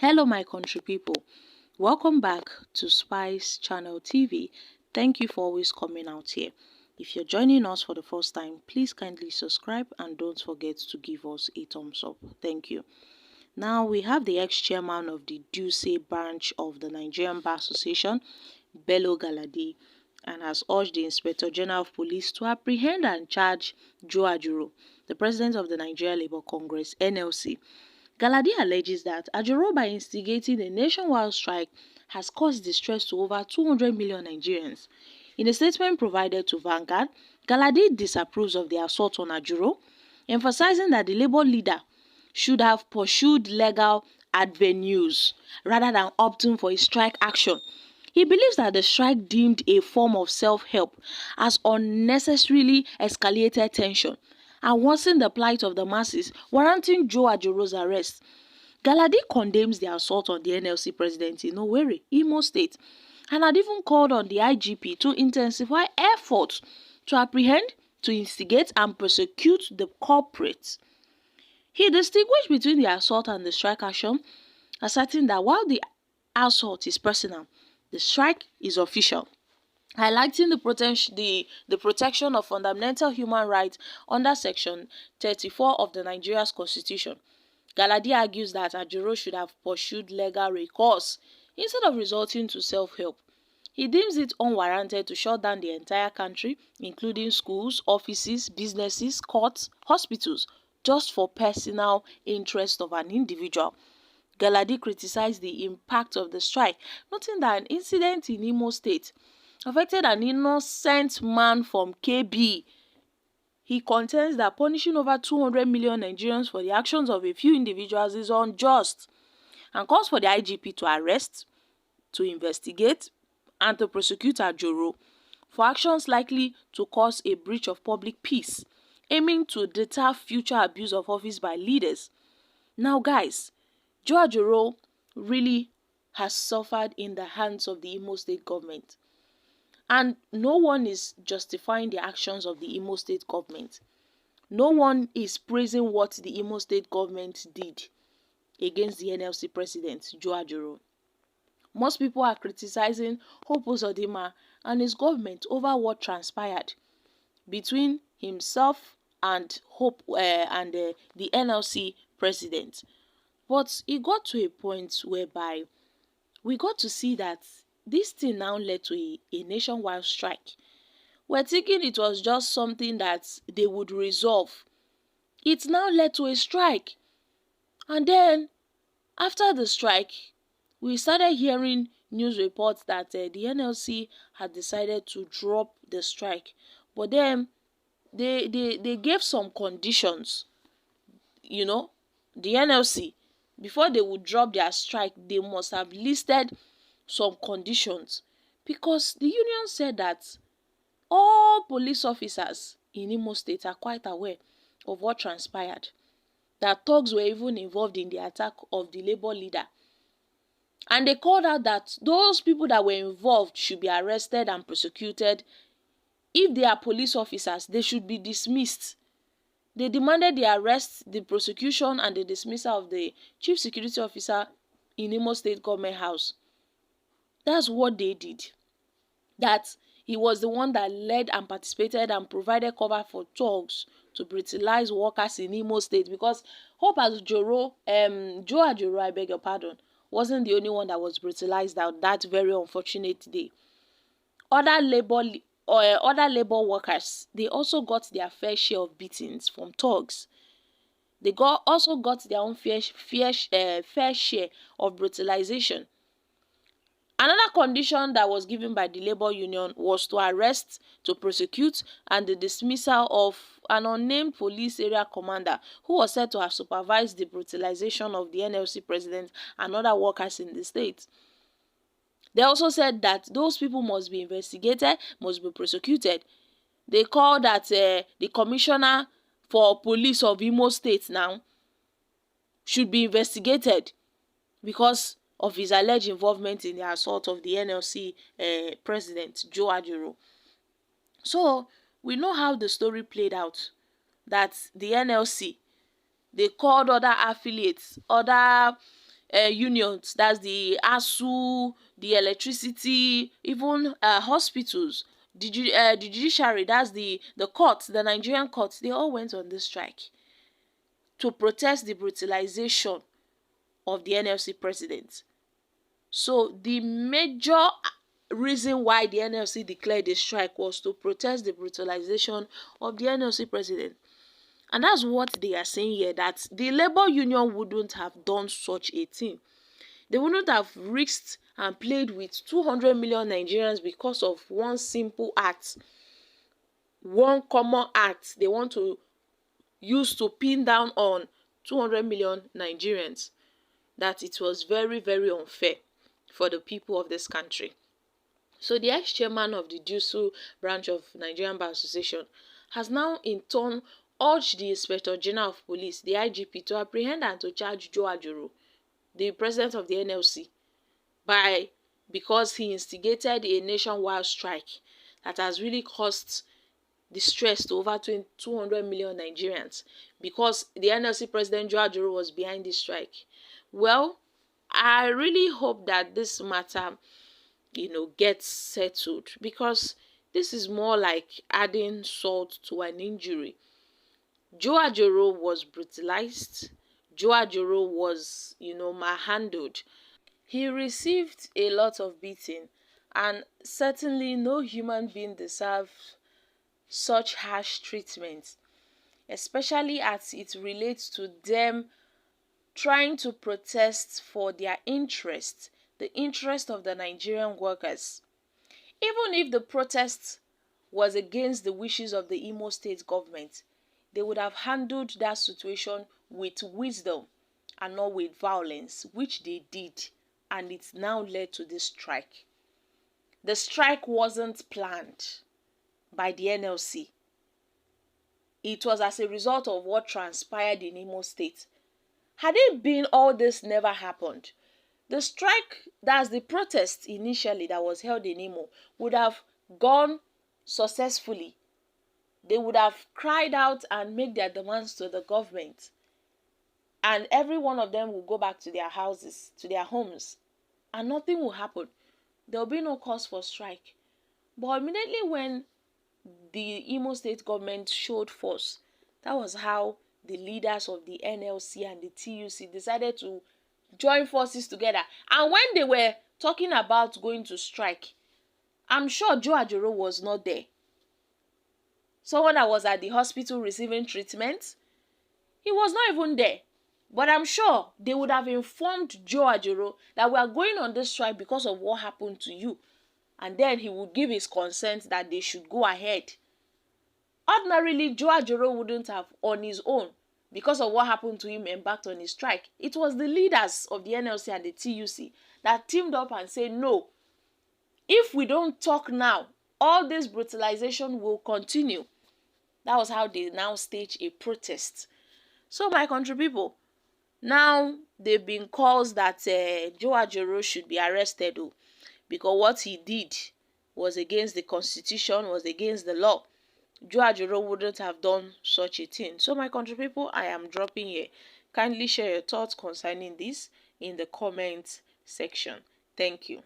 Hello my country people, welcome back to Spice Channel TV. Thank you for always coming out here. If you're joining us for the first time, please kindly subscribe and don't forget to give us a thumbs up. Thank you. Now we have the ex-chairman of the Duse branch of the Nigerian Bar Association, Bello Galadi, and has urged the Inspector General of Police to apprehend and charge Ajero, the president of the Nigeria Labour Congress (NLC). Galadi alleges that Ajero, by instigating a nationwide strike, has caused distress to over 200 million Nigerians. In a statement provided to Vanguard, Galadi disapproves of the assault on Ajero, emphasizing that the Labour leader should have pursued legal avenues rather than opting for a strike action. He believes that the strike, deemed a form of self-help, has unnecessarily escalated tension and worsened the plight of the masses, warranting Ajero's arrest. Galadi condemns the assault on the NLC president in Owerri, Imo State, and had even called on the IGP to intensify efforts to apprehend, to instigate and prosecute the culprits. He distinguished between the assault and the strike action, asserting that while the assault is personal, the strike is official, highlighting the protection of fundamental human rights under Section 34 of the Nigeria's Constitution. Galadi argues that Ajero should have pursued legal recourse instead of resorting to self-help. He deems it unwarranted to shut down the entire country, including schools, offices, businesses, courts, hospitals, just for personal interest of an individual. Galadi criticized the impact of the strike, noting that an incident in Imo State affected an innocent man from KB. He contends that punishing over 200 million Nigerians for the actions of a few individuals is unjust, and calls for the IGP to arrest, to investigate, and to prosecute Ajero for actions likely to cause a breach of public peace, aiming to deter future abuse of office by leaders. Now guys, Ajero really has suffered in the hands of the Imo State government. And no one is justifying the actions of the Imo State government. No one is praising what the Imo State government did against the NLC president, Ajero. Most people are criticizing Hope Uzodinma and his government over what transpired between himself and the NLC president. But it got to a point whereby we got to see that this thing now led to a nationwide strike. We're thinking it was just something that they would resolve. It now led to a strike. And then, after the strike, we started hearing news reports that the NLC had decided to drop the strike. But then, they gave some conditions. You know, the NLC, before they would drop their strike, they must have listed some conditions, because the union said that all police officers in Imo State are quite aware of what transpired, that thugs were even involved in the attack of the Labour leader, and they called out that those people that were involved should be arrested and prosecuted. If they are police officers, they should be dismissed. They demanded the arrest, the prosecution and the dismissal of the chief security officer in Imo State Government House. That's what they did. That he was the one that led and participated and provided cover for thugs to brutalize workers in Imo State, because Hope Ajero, Ajero, I beg your pardon, wasn't the only one that was brutalized out that very unfortunate day. Other labor workers, they also got their fair share of beatings from thugs. They also got their own fair share of brutalization. Another condition that was given by the Labour Union was to arrest, to prosecute, and the dismissal of an unnamed police area commander who was said to have supervised the brutalization of the NLC president and other workers in the state. They also said that those people must be investigated, must be prosecuted. They called that the commissioner for police of Imo State now should be investigated because of his alleged involvement in the assault of the NLC president, Ajero. So we know how the story played out, that the NLC, they called other affiliates, other unions, that's the ASU, the electricity, even hospitals, the judiciary, that's the courts, the Nigerian courts, they all went on this strike to protest the brutalization of the NLC president. So the major reason why the NLC declared a strike was to protest the brutalization of the NLC president. And that's what they are saying here, that the labor union wouldn't have done such a thing. They wouldn't have risked and played with 200 million Nigerians because of one simple act, one common act they want to use to pin down on 200 million Nigerians. That it was very, very unfair for the people of this country. So the ex-chairman of the JUSU branch of Nigerian Bar Association has now in turn urged the Inspector General of Police, the IGP, to apprehend and to charge Joe Ajero, the president of the NLC, because he instigated a nationwide strike that has really caused distress to over 200 million Nigerians, because the NLC president Joe Ajero was behind this strike. Well, I really hope that this matter, gets settled, because this is more like adding salt to an injury. Joe Ajero was brutalized. Joe Ajero was, manhandled. He received a lot of beating, and certainly no human being deserves such harsh treatment, especially as it relates to them trying to protest for their interest, the interest of the Nigerian workers. Even if the protest was against the wishes of the Imo State government, they would have handled that situation with wisdom and not with violence, which they did, and it now led to this strike. The strike wasn't planned by the NLC. It was as a result of what transpired in Imo State. Had it been all this never happened, the strike, that's the protest initially that was held in Imo, would have gone successfully. They would have cried out and made their demands to the government, and every one of them will go back to their houses, to their homes, and nothing will happen. There will be no cause for strike. But immediately when the Imo State government showed force, that was how the leaders of the NLC and the TUC decided to join forces together. And when they were talking about going to strike, I'm sure Joe Ajero was not there. Someone that was at the hospital receiving treatment, he was not even there. But I'm sure they would have informed Joe Ajero that we are going on this strike because of what happened to you. And then he would give his consent that they should go ahead. Ordinarily, Joe Ajero wouldn't have, on his own, because of what happened to him, embarked on his strike. It was the leaders of the NLC and the TUC that teamed up and said, no, if we don't talk now, all this brutalization will continue. That was how they now staged a protest. So, my country people, now they've been calls that Joe Ajero should be arrested, because what he did was against the constitution, was against the law. Joe Ajero wouldn't have done such a thing. So, my country people, I am dropping here. Kindly share your thoughts concerning this in the comment section. Thank you.